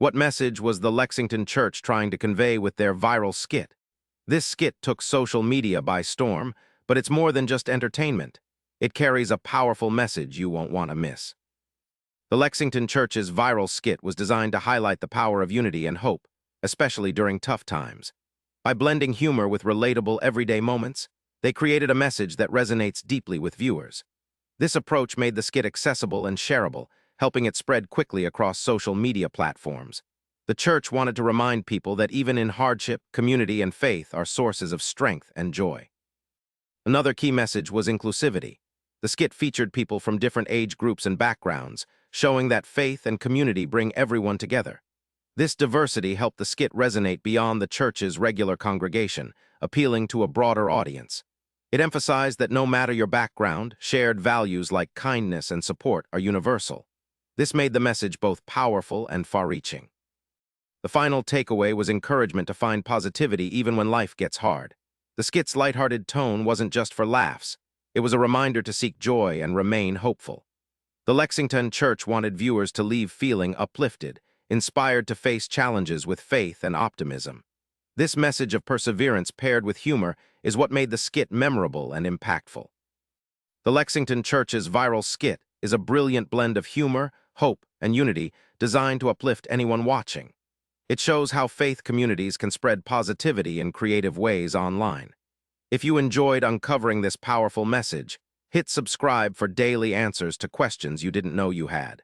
What message was the Lexington church trying to convey with their viral skit? This skit took social media by storm, but it's more than just entertainment. It carries a powerful message you won't want to miss. The Lexington church's viral skit was designed to highlight the power of unity and hope, especially during tough times. By blending humor with relatable everyday moments, they created a message that resonates deeply with viewers. This approach made the skit accessible and shareable, helping it spread quickly across social media platforms. The church wanted to remind people that even in hardship, community and faith are sources of strength and joy. Another key message was inclusivity. The skit featured people from different age groups and backgrounds, showing that faith and community bring everyone together. This diversity helped the skit resonate beyond the church's regular congregation, appealing to a broader audience. It emphasized that no matter your background, shared values like kindness and support are universal. This made the message both powerful and far-reaching. The final takeaway was encouragement to find positivity even when life gets hard. The skit's lighthearted tone wasn't just for laughs. It was a reminder to seek joy and remain hopeful. The Lexington church wanted viewers to leave feeling uplifted, inspired to face challenges with faith and optimism. This message of perseverance paired with humor is what made the skit memorable and impactful. The Lexington church's viral skit is a brilliant blend of humor, hope, and unity designed to uplift anyone watching. It shows how faith communities can spread positivity in creative ways online. If you enjoyed uncovering this powerful message, hit subscribe for daily answers to questions you didn't know you had.